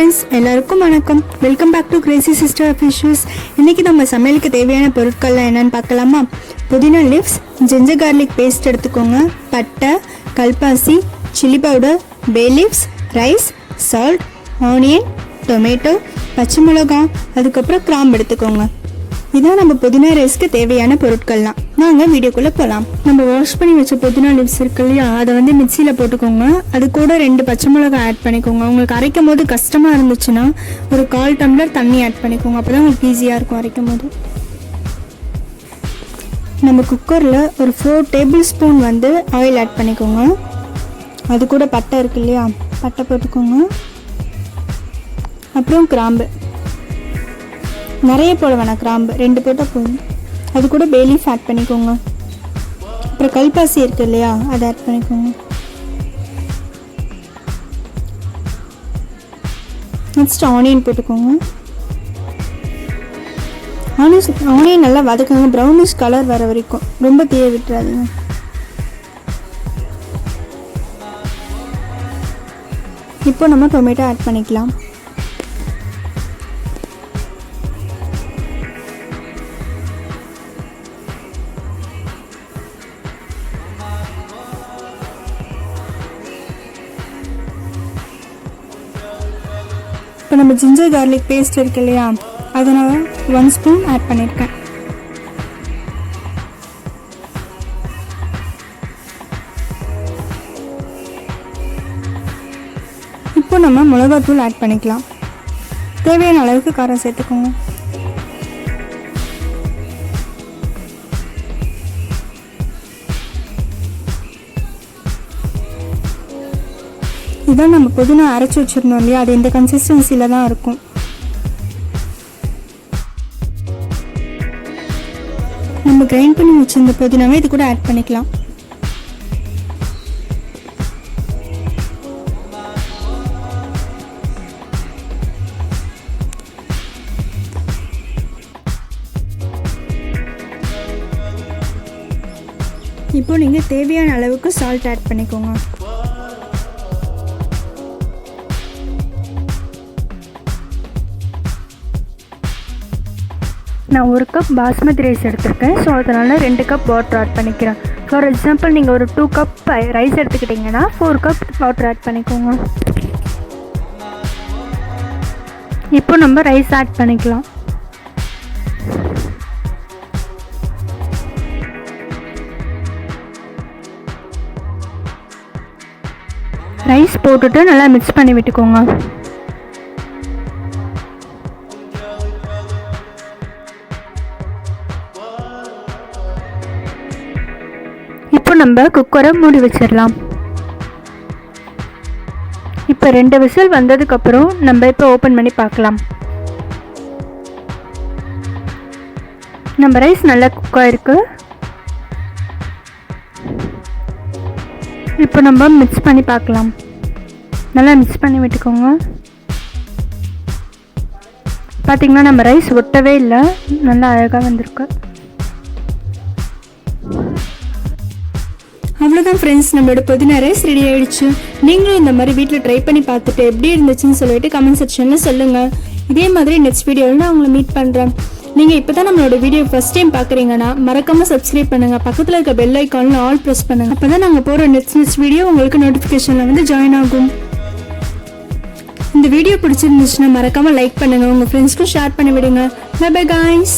Friends எல்லாருக்கும் வணக்கம். Welcome back to Crazy Sister Officials. இன்னைக்கு நம்ம சமையலுக்கு தேவையான பொருட்கள்லாம் என்னன்னு பார்க்கலாமா? புதினா லீவ்ஸ், ஜிஞ்சர் கார்லிக் பேஸ்ட் எடுத்துக்கோங்க, பட்டை, கல்பாசி, சில்லி பவுடர், பே leaves, rice, salt, onion, tomato, பச்சை மிளகாய், அதுக்கப்புறம் கிராம்பு எடுத்துக்கோங்க. இதான் நம்ம புதினா ரைஸ்க்கு தேவையான பொருட்கள்லாம். நாங்கள் வீடியோக்குள்ளே போகலாம். நம்ம வாஷ் பண்ணி வச்ச புதினா லீவ்ஸ் இருக்கு இல்லையா, அதை வந்து மிக்சியில் போட்டுக்கோங்க. அது கூட 2 பச்சை மிளகாய் ஆட் பண்ணிக்கோங்க. உங்களுக்கு அரைக்கும் போது கஷ்டமாக இருந்துச்சுன்னா ஒரு 1/4 டம்ளர் தண்ணி ஆட் பண்ணிக்கோங்க. அப்போ தான் உங்களுக்கு ஈஸியாக இருக்கும் அரைக்கும் போது. நம்ம குக்கரில் ஒரு 4 டேபிள் ஸ்பூன் வந்து ஆயில் ஆட் பண்ணிக்கோங்க. அது கூட பட்டை இருக்கு இல்லையா, பட்டை போட்டுக்கோங்க. அப்புறம் கிராம்பு, நிறைய போட வேணாம், கிராம்பு 2 போட்டால் போதும். அது கூட பே லீஃப் ஆட் பண்ணிக்கோங்க. அப்புறம் கல்பாசி இருக்குது இல்லையா, அதை ஆட் பண்ணிக்கோங்க. நெக்ஸ்ட் ஆனியன் போட்டுக்கோங்க. ஆனியன் நல்லா வதக்குங்க, ப்ரௌனிஷ் கலர் வர வரைக்கும், ரொம்ப தீய விட்டுறாதீங்க. இப்போ நம்ம டொமேட்டோ ஆட் பண்ணிக்கலாம். இப்போ நம்ம ஜிஞ்சர் கார்லிக் பேஸ்ட் இருக்கு இல்லையா, அதை நான் 1 ஸ்பூன் ஆட் பண்ணியிருக்கேன். இப்போ நம்ம மிளகாத்தூள் ஆட் பண்ணிக்கலாம். தேவையான அளவுக்கு காரம் சேர்த்துக்கோங்க. இதான் நம்ம புதினா அரைச்சி வச்சிருந்தோம் இல்லையா, அது இந்த கன்சிஸ்டன்சியில் தான் இருக்கும். நம்ம கிரைண்ட் பண்ணி வச்சிருந்த புதினாவை இது கூட ஆட் பண்ணிக்கலாம். இப்போ நீங்கள் தேவையான அளவுக்கு சால்ட் ஆட் பண்ணிக்கோங்க. நான் 1 கப் பாஸ்மதி ரைஸ் எடுத்திருக்கேன். ஸோ அதனால் 2 கப் வாட்டர் ஆட் பண்ணிக்கிறேன். ஃபார் எக்ஸாம்பிள் நீங்கள் ஒரு 2 கப் ரைஸ் எடுத்துக்கிட்டிங்கன்னா 4 கப் வாட்டர் ஆட் பண்ணிக்கோங்க. இப்போ நம்ம ரைஸ் ஆட் பண்ணிக்கலாம். ரைஸ் போட்டுட்டு நல்லா மிக்ஸ் பண்ணி விட்டுக்கோங்க. இப்போ நம்ம குக்கரை மூடி வச்சிடலாம். இப்போ 2 விசில் வந்ததுக்கப்புறம் நம்ம இப்போ ஓப்பன் பண்ணி பார்க்கலாம். நம்ம ரைஸ் நல்லா குக் ஆகிருக்கு. இப்போ நம்ம மிக்ஸ் பண்ணி பார்க்கலாம். நல்லா மிக்ஸ் பண்ணி விட்டுக்கோங்க. பார்த்திங்கன்னா நம்ம ரைஸ் ஒட்டவே இல்லை, நல்லா அழகாக வந்திருக்கு. அவ்வளோதான் ஃப்ரெண்ட்ஸ், நம்மளோட புதினா ரைஸ் ரெடி ஆகிடுச்சு. நீங்களும் இந்த மாதிரி வீட்டில் ட்ரை பண்ணி பார்த்துட்டு எப்படி இருந்துச்சுன்னு சொல்லிட்டு கமெண்ட் செக்ஷனில் சொல்லுங்கள். இதே மாதிரி நெக்ஸ்ட் வீடியோவில் நான் உங்களை மீட் பண்ணுறேன். நீங்கள் இப்போ தான் நம்மளோட வீடியோ ஃபஸ்ட் டைம் பார்க்குறீங்கன்னா மறக்காமல் சப்ஸ்கிரைப் பண்ணுங்கள். பக்கத்தில் இருக்க பெல் ஐக்கானில் ஆல் ப்ரெஸ் பண்ணுங்கள். அப்போ தான் நாங்கள் போகிற நெக்ஸ்ட் வீடியோ உங்களுக்கு நோட்டிஃபிகேஷனில் வந்து ஜாயின் ஆகும். இந்த வீடியோ பிடிச்சிருந்துச்சுன்னா மறக்காமல் லைக் பண்ணுங்கள், உங்கள் ஃப்ரெண்ட்ஸ்க்கும் ஷேர் பண்ணி விடுங்க. Bye bye guys.